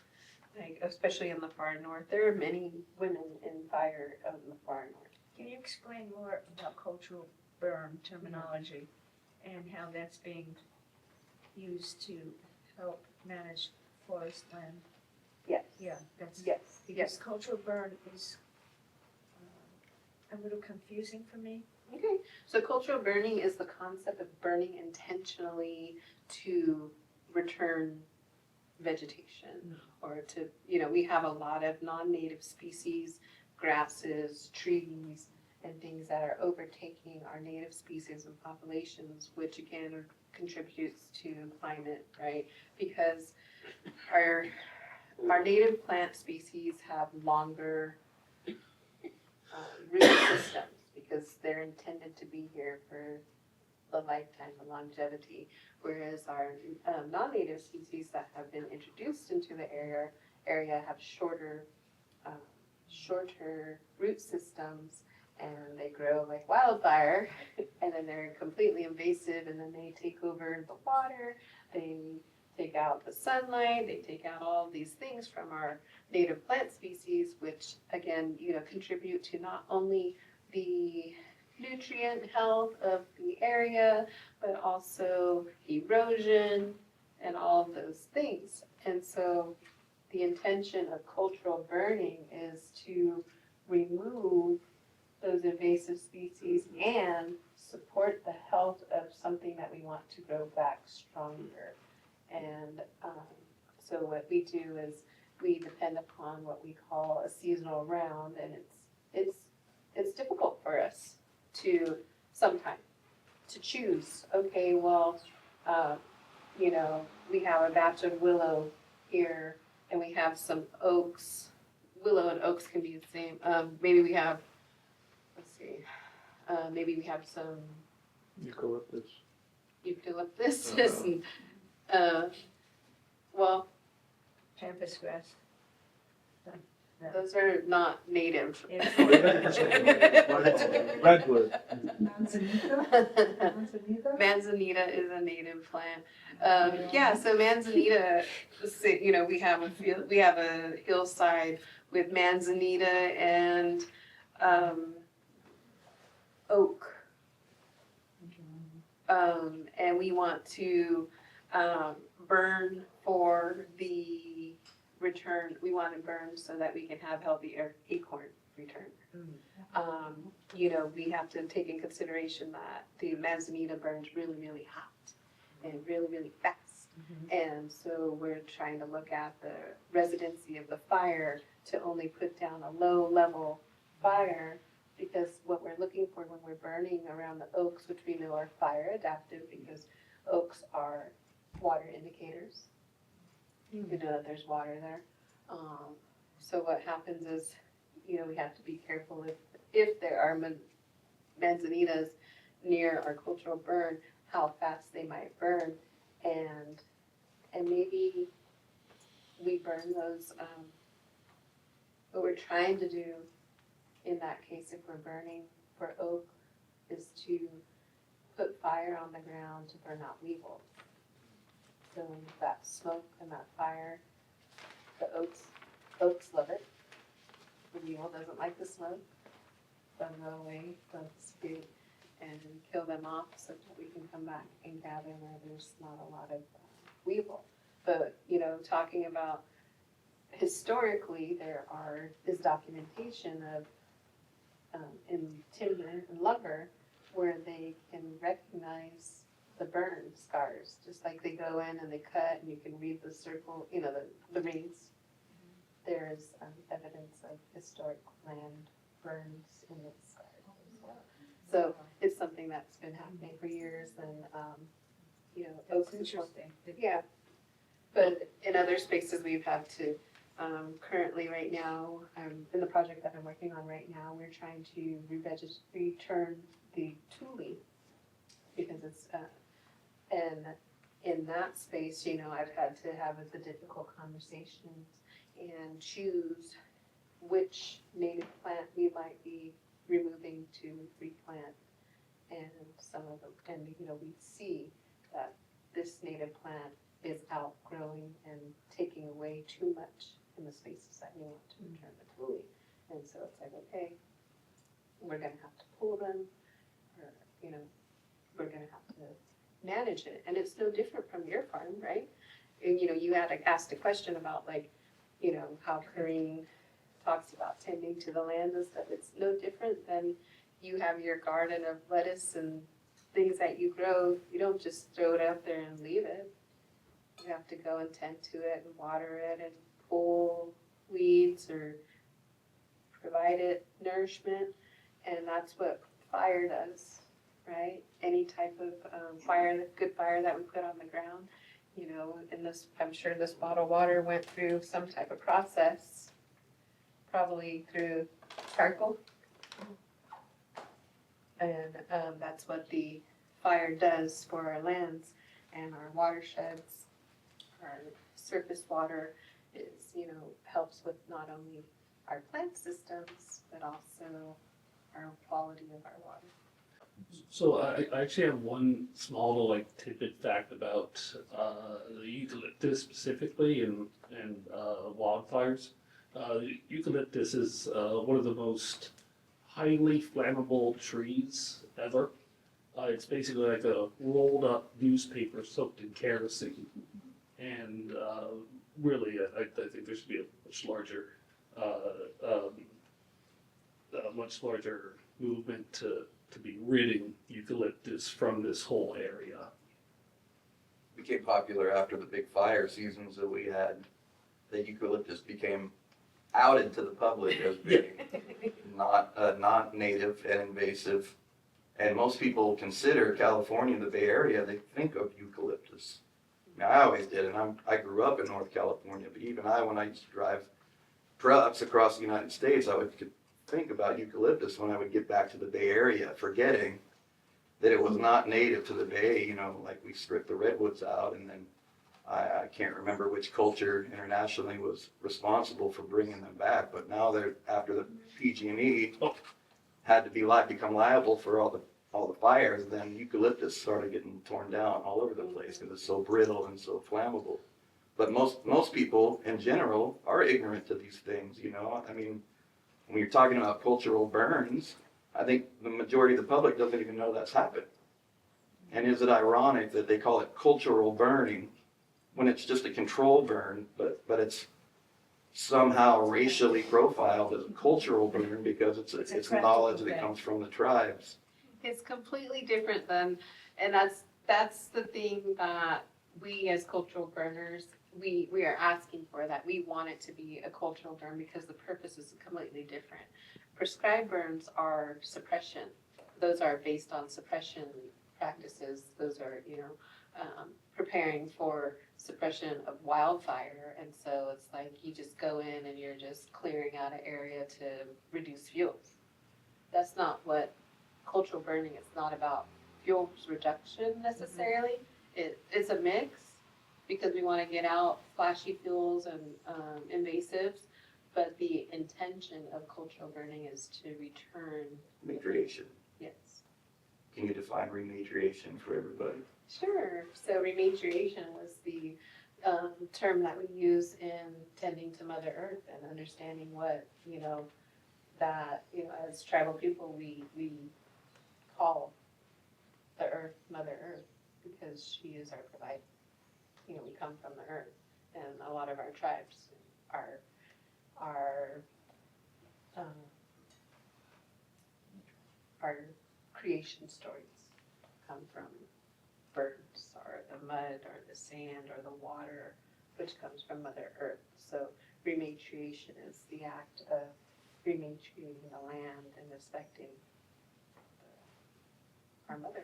like especially in the far north. There are many women in fire out in the far north. Can you explain more about cultural burn terminology and how that's being used to help manage forest land? Yes. Yeah, that's, Yes. because cultural burn is a little confusing for me. Okay, so cultural burning is the concept of burning intentionally to return vegetation, or to, we have a lot of non-native species, grasses, trees, and things that are overtaking our native species and populations, which again contributes to climate, right? Because our native plant species have longer root systems, because they're intended to be here for the lifetime, the longevity, whereas our non-native species that have been introduced into the area have shorter root systems, and they grow like wildfire, and then they're completely invasive, and then they take over the water, they take out the sunlight, they take out all these things from our native plant species, which again, contribute to not only the nutrient health of the area, but also erosion and all of those things. And so the intention of cultural burning is to remove those invasive species and support the health of something that we want to grow back stronger. And so what we do is we depend upon what we call a seasonal round, and it's difficult for us to sometimes to choose. Okay, well, you know, we have a batch of willow here, and we have some oaks. Willow and oaks can be the same. Maybe we have, let's see, maybe we have some Eucalyptus. eucalyptus and, well, Pampas grass. those are not native. Redwood. Manzanita? Manzanita? Manzanita is a native plant. Yeah, so manzanita, you know, we have a hillside with manzanita and oak. And we want to burn for the return. We want to burn so that we can have healthy acorn return. You know, we have to take in consideration that the manzanita burns really, really hot and really, really fast. And so we're trying to look at the residency of the fire to only put down a low level fire, because what we're looking for when we're burning around the oaks, which we know are fire adaptive because oaks are water indicators. You know that there's water there. So what happens is, you know, we have to be careful if there are manzanitas near our cultural burn, how fast they might burn, and maybe we burn those. What we're trying to do in that case, if we're burning for oak, is to put fire on the ground to burn out weevil. So that smoke and that fire, the oaks love it. The weevil doesn't like the smoke. They'll go away, they'll escape and kill them off so that we can come back and gather where there's not a lot of weevil. But, you know, talking about historically, there is documentation of in timber and lumber where they can recognize the burn scars, just like they go in and they cut and you can read the circle, you know, the rings. There's evidence of historic land burns in the scars as well. So it's something that's been happening for years, and you know, That's oaks is one interesting. yeah, but in other spaces we've had to, currently right now, in the project that I'm working on right now, we're trying to return the tule, because it's, and in that space, you know, I've had to have the difficult conversations and choose which native plant we might be removing to replant. And some of them, and you know, we see that this native plant is outgrowing and taking away too much in the spaces that we want to return the tule. And so it's like, okay, we're gonna have to pull them, or, you know, we're gonna have to manage it. And it's no different from your farm, right? And, you know, you had asked a question about, like, you know, how Corrine talks about tending to the land and stuff. It's no different than you have your garden of lettuce and things that you grow. You don't just throw it out there and leave it. You have to go and tend to it and water it and pull weeds or provide it nourishment. And that's what fire does, right? Any type of fire, good fire that we put on the ground, you know, and this, I'm sure this bottled water went through some type of process, probably through charcoal. And that's what the fire does for our lands and our watersheds. Our surface water is, you know, helps with not only our plant systems, but also our quality of our water. So I actually have one small little like tidbit fact about the eucalyptus specifically and wildfires. Eucalyptus is one of the most highly flammable trees ever. It's basically like a rolled up newspaper soaked in kerosene. And really, I think there should be a much larger movement to be ridding eucalyptus from this whole area. Became popular after the big fire seasons that we had. The eucalyptus became outed to the public as being not native and invasive. And most people consider California, the Bay Area, they think of eucalyptus. Now, I always did, and I grew up in North California, but even when I used to drive trucks across the United States, I would think about eucalyptus when I would get back to the Bay Area, forgetting that it was not native to the Bay, like we stripped the redwoods out, and then I can't remember which culture internationally was responsible for bringing them back, but now they're, after the PG&E had to become liable for all the fires, then eucalyptus started getting torn down all over the place because it's so brittle and so flammable. But most people in general are ignorant to these things, I mean, when you're talking about cultural burns, I think the majority of the public doesn't even know that's happened. And is it ironic that they call it cultural burning when it's just a control burn, but it's somehow racially profiled as a cultural burn because it's knowledge that comes from the tribes. It's completely different than, and that's the thing that we as cultural burners, we are asking for, that we want it to be a cultural burn because the purpose is completely different. Prescribed burns are suppression. Those are based on suppression practices. Those are, preparing for suppression of wildfire. And so it's like you just go in and you're just clearing out an area to reduce fuels. That's not what cultural burning is. Not about fuel reduction necessarily. It's a mix because we want to get out flashy fuels and invasives. But the intention of cultural burning is to return. Rematriation. Yes. Can you define rematriation for everybody? Sure. So rematriation was the term that we use in tending to Mother Earth and understanding what, as tribal people, we call the earth Mother Earth because she is our provider. We come from the earth, and a lot of our tribes are our creation stories come from birds or the mud or the sand or the water, which comes from Mother Earth. So rematriation is the act of rematriating the land and respecting our mother.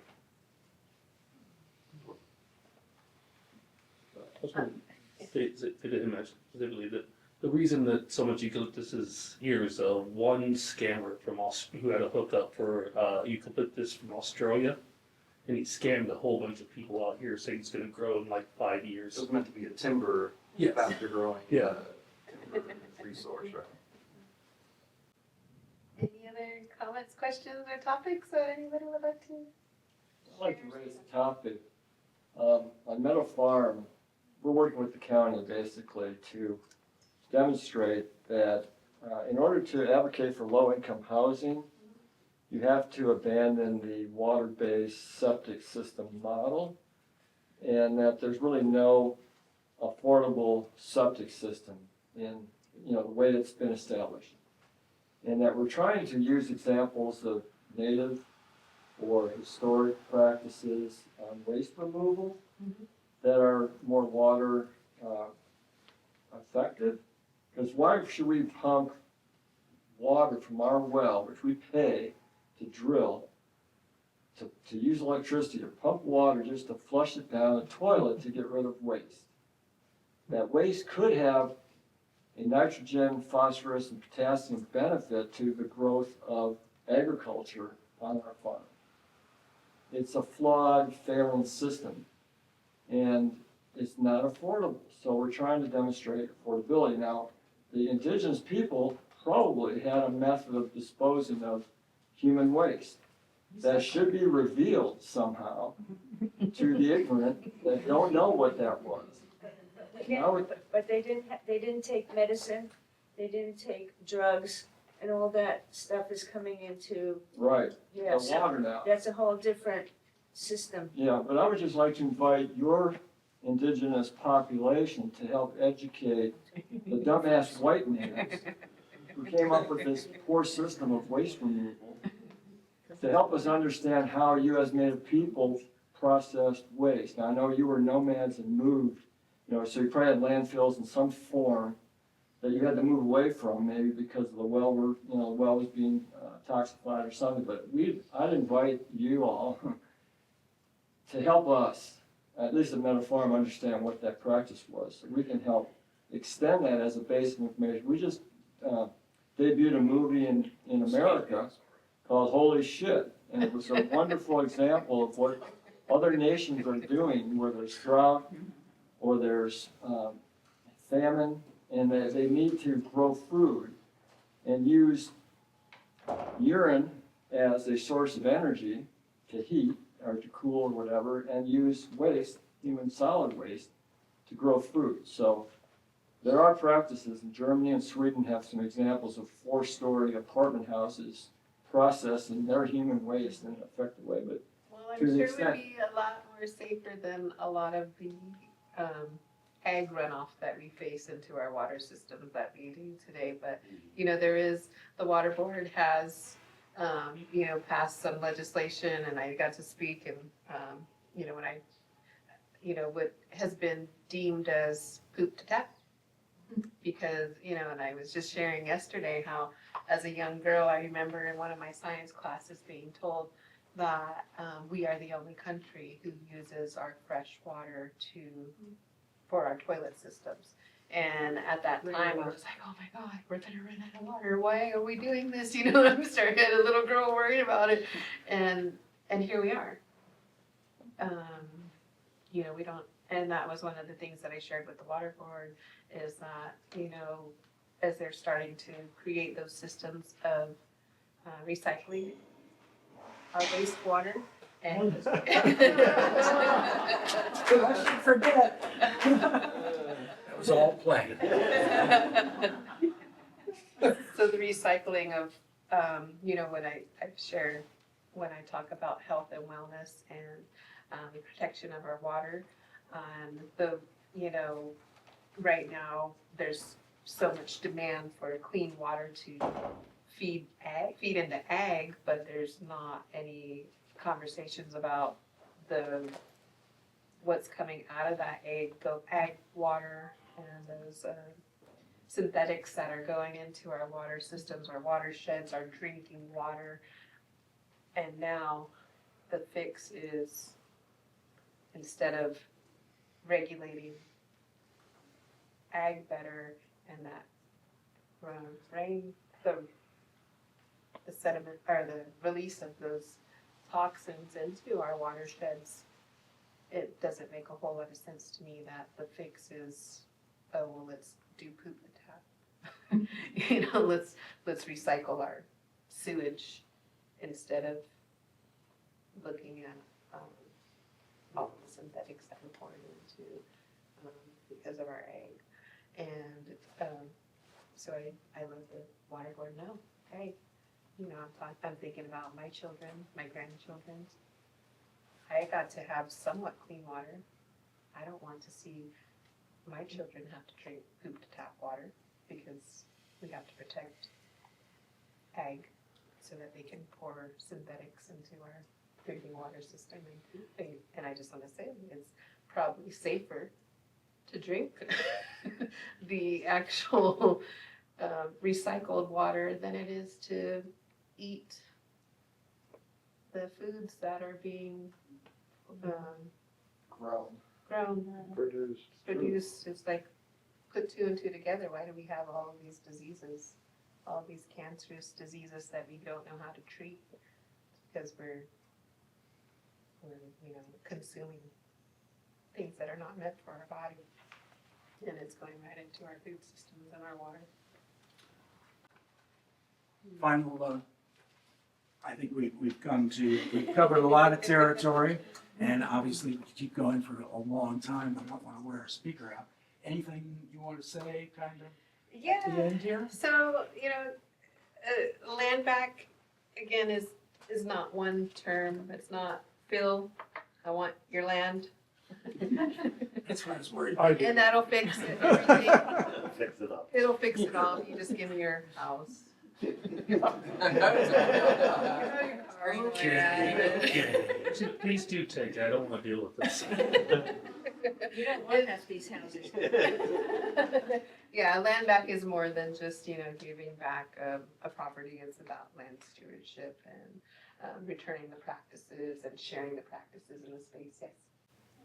I was going to say to him specifically that the reason that so much eucalyptus is here is one scammer who had a hookup for eucalyptus from Australia, and he scammed a whole bunch of people out here saying it's going to grow in like 5 years. It was meant to be a timber, Yes. faster growing Yeah. timber resource, right? Any other comments, questions, or topics that anybody would like to? I'd like to raise a topic. On Meadow Farm, we're working with the county basically to demonstrate that in order to advocate for low-income housing, you have to abandon the water-based septic system model, and that there's really no affordable septic system in the way it's been established. And that we're trying to use examples of native or historic practices on waste removal that are more water effective. Because why should we pump water from our well, which we pay to drill, to use electricity, to pump water just to flush it down the toilet to get rid of waste? That waste could have a nitrogen, phosphorus, and potassium benefit to the growth of agriculture on our farm. It's a flawed, failing system, and it's not affordable. So we're trying to demonstrate affordability. Now, the indigenous people probably had a method of disposing of human waste that should be revealed somehow to the ignorant that don't know what that was. But they didn't take medicine, they didn't take drugs, and all that stuff is coming into, Right, yeah, the water now. that's a whole different system. Yeah, but I would just like to invite your indigenous population to help educate the dumbass white natives who came up with this poor system of waste removal to help us understand how you as Native people processed waste. Now, I know you were nomads and moved, so you probably had landfills in some form that you had to move away from, maybe because of the well the well was being toxified or something. But I'd invite you all to help us, at least at Metafarm, understand what that practice was, so we can help extend that as a base of information. We just debuted a movie in America called Holy Shit, and it was a wonderful example of what other nations are doing where there's drought or there's famine, and they need to grow food and use urine as a source of energy to heat or to cool or whatever, and use waste, human solid waste, to grow food. So there are practices, and Germany and Sweden have some examples of 4-story apartment houses processing their human waste in an effective way. But Well, I'm to the sure it extent- would be a lot more safer than a lot of the ag runoff that we face into our water systems that we do today. But, the water board has, passed some legislation, and I got to speak and, when I, what has been deemed as poop to tap. Because, and I was just sharing yesterday how, as a young girl, I remember in one of my science classes being told that we are the only country who uses our fresh water for our toilet systems. And at that time, I was like, oh my God, we're gonna run out of water. Why are we doing this? I'm starting to get a little girl worried about it. And here we are. We don't, and that was one of the things that I shared with the water board is that, as they're starting to create those systems of recycling our wastewater and I should forget. That was all planned. So the recycling of, what I've shared when I talk about health and wellness and the protection of our water. Right now, there's so much demand for clean water to feed into ag, but there's not any conversations about what's coming out of that ag water and those synthetics that are going into our water systems, our watersheds, our drinking water. And now the fix is, instead of regulating ag better and that the sediment or the release of those toxins into our watersheds, it doesn't make a whole lot of sense to me that the fix is, oh, well, let's do poop the tap. Let's recycle our sewage instead of looking at all the synthetics that we're pouring into because of our ag. And so I let the water board know, hey, I'm thinking about my children, my grandchildren. I got to have somewhat clean water. I don't want to see my children have to drink poop to tap water because we have to protect ag so that they can pour synthetics into our drinking water system. And I just want to say it's probably safer to drink the actual recycled water than it is to eat the foods that are being grown, produced. It's like put 2 and 2 together. Why do we have all of these diseases, all these cancerous diseases that we don't know how to treat? Because we're consuming things that are not meant for our body, and it's going right into our food systems and our water. Final, I think we've covered a lot of territory, and obviously we could keep going for a long time. I don't want to wear a speaker out. Anything you want to say, kind of, at the end here? So, land back, again, is not one term. It's not, Phil, I want your land. That's what I was worried I about. do. And that'll fix it, everything. Fix it up. It'll fix it all if you just give me your house. Okay. Please do take it, I don't wanna deal with this. You don't want half these houses. Yeah, land back is more than just, giving back a property. It's about land stewardship and returning the practices and sharing the practices in the space, yes.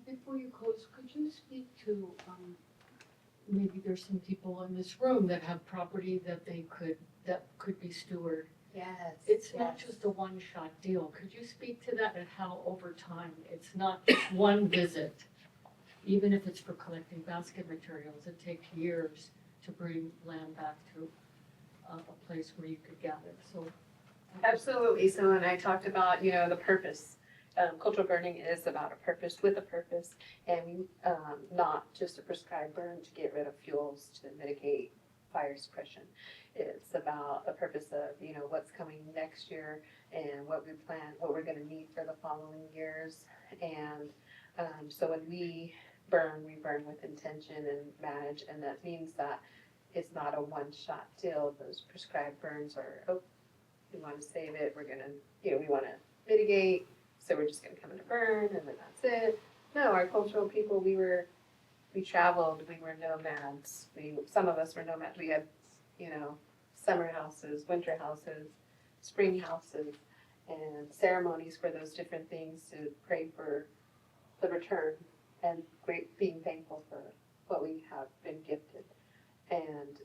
Before you close, could you speak to, maybe there's some people in this room that have property that could be stewarded? Yes. It's not just a one-shot deal. Could you speak to that and how over time, it's not just one visit? Even if it's for collecting basket materials, it takes years to bring land back to a place where you could gather, so. Absolutely. So when I talked about, the purpose, cultural burning is about a purpose, with a purpose, and not just a prescribed burn to get rid of fuels to mitigate fire suppression. It's about a purpose of, what's coming next year and what we plan, what we're gonna need for the following years. And so when we burn with intention and manage, and that means that it's not a one-shot deal. Those prescribed burns are, we wanna save it, we're gonna, we wanna mitigate, so we're just gonna come in and burn, and then that's it. No, our cultural people, we traveled, we were nomads. Some of us were nomads. We had, summer houses, winter houses, spring houses, and ceremonies for those different things to pray for the return and being thankful for what we have been gifted. And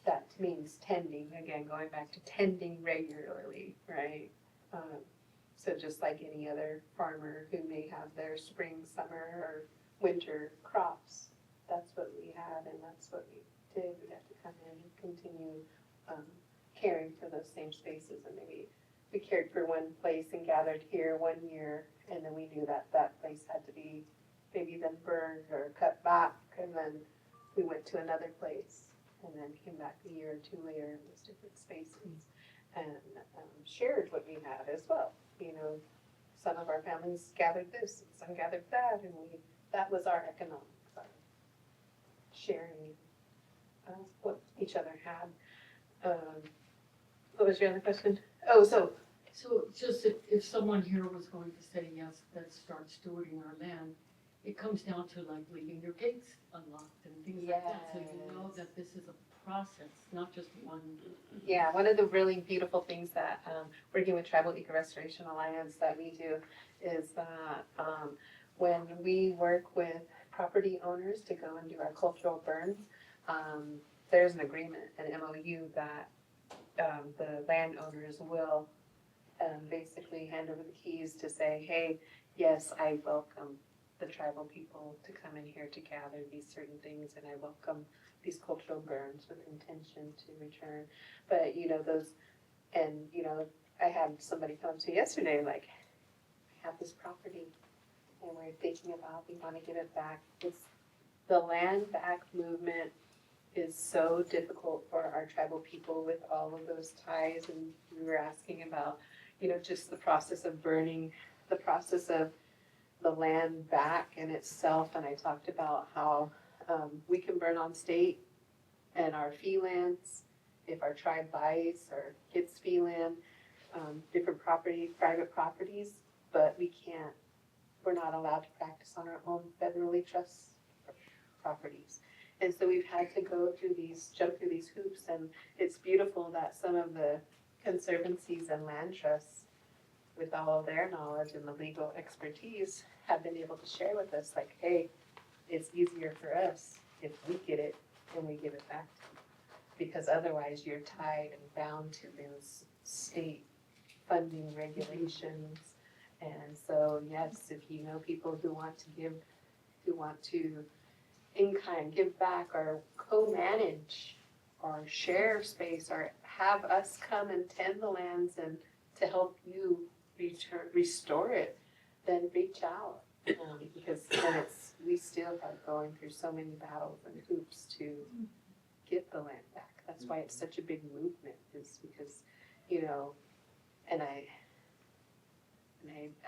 that means tending, again, going back to tending regularly, right? So just like any other farmer who may have their spring, summer, or winter crops, that's what we had and that's what we did. We had to come in and continue caring for those same spaces. And maybe we cared for one place and gathered here one year, and then we knew that that place had to be maybe then burned or cut back, and then we went to another place and then came back a year or two later in those different spaces and shared what we had as well. Some of our families gathered this, and some gathered that, and that was our economics, our sharing what each other had. What was your other question? Oh, so just if someone here was going to say, yes, let's start stewarding our land, it comes down to like leaving your gates unlocked and things like that. So you know that this is a process, not just one. yeah, one of the really beautiful things that working with Tribal Eco Restoration Alliance that we do is that when we work with property owners to go and do our cultural burns, there's an agreement, an MOU that the landowners will basically hand over the keys to say, hey, yes, I welcome the tribal people to come in here to gather these certain things, and I welcome these cultural burns with intention to return. But those, and I had somebody come to me yesterday, like, I have this property and we're thinking about, we want to give it back. The land back movement is so difficult for our tribal people with all of those ties, and we were asking about, just the process of burning, the process of the land back in itself, and I talked about how we can burn on state and our fee lands if our tribe buys or gets fee land, different property, private properties, but we're not allowed to practice on our own federally trust properties. And so we've had to jump through these hoops, and it's beautiful that some of the conservancies and land trusts, with all of their knowledge and the legal expertise, have been able to share with us, like, hey, it's easier for us if we get it and we give it back to you. Because otherwise you're tied and bound to those state funding regulations. And so, yes, if you know people who want to in kind give back or co-manage or share space or have us come and tend the lands and to help you restore it, then reach out. Because then we still are going through so many battles and hoops to get the land back. That's why it's such a big movement, is because, and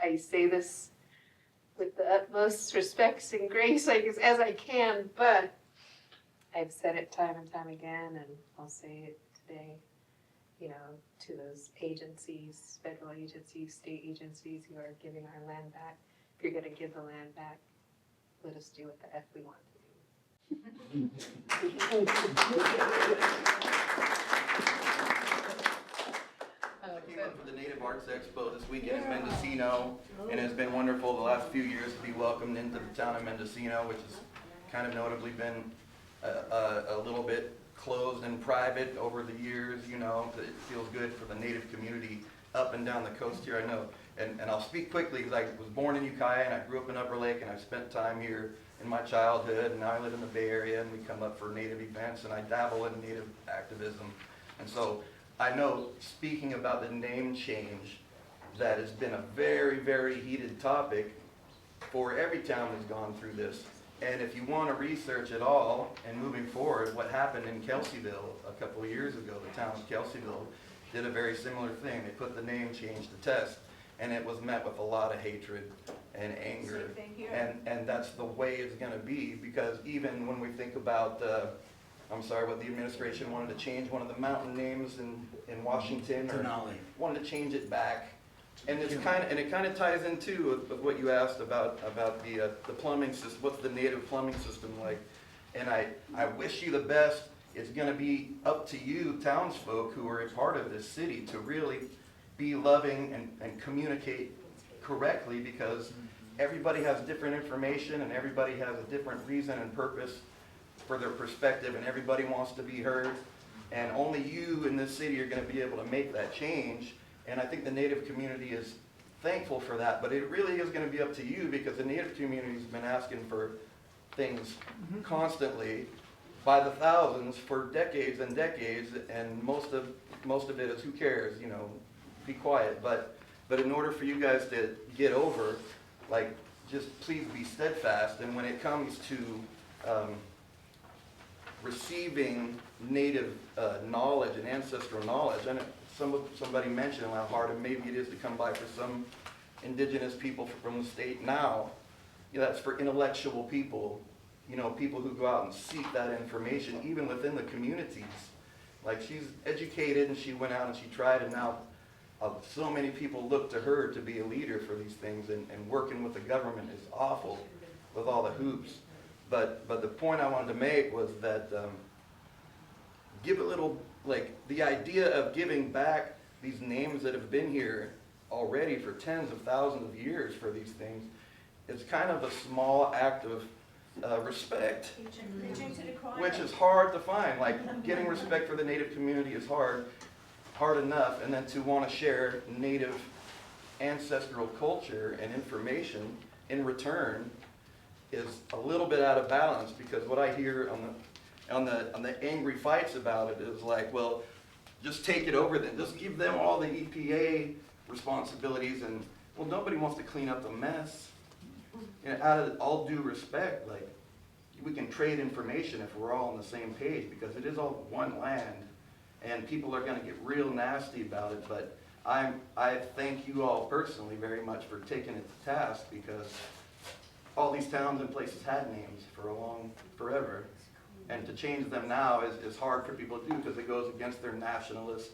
I say this with the utmost respects and grace as I can, but I've said it time and time again, and I'll say it today, you know, to those agencies, federal agencies, state agencies who are giving our land back. If you're gonna give the land back, let us do what the F we want to do. I came up for the Native Arts Expo this weekend in Mendocino, and it's been wonderful the last few years to be welcomed into the town of Mendocino, which has kind of notably been a little bit closed and private over the years, you know. It feels good for the Native community up and down the coast here, I know. And I'll speak quickly because I was born in Ukiah and I grew up in Upper Lake, and I've spent time here in my childhood, and now I live in the Bay Area, and we come up for Native events, and I dabble in Native activism. And so I know, speaking about the name change, that has been a very, very heated topic for every town that's gone through this. And if you want to research it all, and moving forward, what happened in Kelseyville a couple of years ago, the town of Kelseyville did a very similar thing. They put the name change to test, and it was met with a lot of hatred and anger. Same thing here. And that's the way it's going to be, because even when we think about, what the administration wanted to change one of the mountain names in Washington, or wanted to change it back. And it kind of ties into with what you asked about the plumbing system. What's the Native plumbing system like? And I wish you the best. It's going to be up to you, townsfolk who are a part of this city, to really be loving and communicate correctly, because everybody has different information and everybody has a different reason and purpose for their perspective, and everybody wants to be heard. And only you in this city are going to be able to make that change. And I think the Native community is thankful for that, but it really is going to be up to you, because the Native community has been asking for things constantly by the thousands for decades and decades, and most of it is, who cares, you know, be quiet. But in order for you guys to get over, like, just please be steadfast. And when it comes to receiving Native knowledge and ancestral knowledge, and somebody mentioned how hard and maybe it is to come by for some indigenous people from the state now. You know, that's for intellectual people, you know, people who go out and seek that information, even within the communities. Like, she's educated and she went out and she tried, and now so many people look to her to be a leader for these things, and working with the government is awful with all the hoops. But the point I wanted to make was that give a little, like, the idea of giving back these names that have been here already for tens of thousands of years for these things, is kind of a small act of respect, which is hard to find. Like, getting respect for the Native community is hard enough, and then to want to share Native ancestral culture and information in return is a little bit out of balance, because what I hear on the angry fights about it is like, well, just take it over then. Just give them all the EPA responsibilities, and, well, nobody wants to clean up the mess. And out of all due respect, like, we can trade information if we're all on the same page, because it is all one land, and people are going to get real nasty about it. But I thank you all personally very much for taking it to task, because all these towns and places had names for forever. And to change them now is hard for people to do, because it goes against their nationalist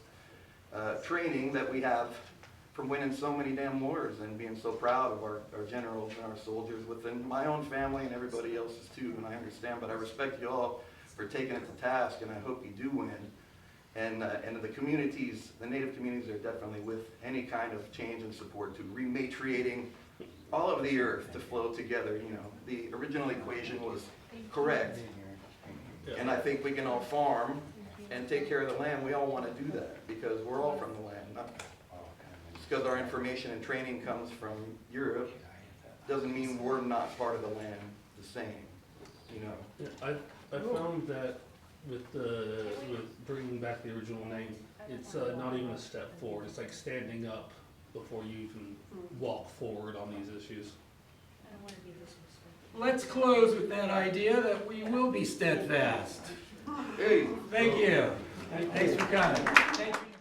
training that we have from winning so many damn wars and being so proud of our generals and our soldiers within my own family and everybody else's too. And I understand, but I respect you all for taking it to task, and I hope you do win. And the communities, the Native communities, are definitely with any kind of change and support to rematriating all of the earth to flow together. You know, the original equation was correct. And I think we can all farm and take care of the land. We all want to do that, because we're all from the land. Just because our information and training comes from Europe doesn't mean we're not part of the land the same, you know. Yeah, I found that with bringing back the original name, it's not even a step forward. It's like standing up before you even walk forward on these issues. I don't want to be disrespectful. Let's close with that idea that we will be steadfast. Hey. Thank you. Thanks for coming. Thank you.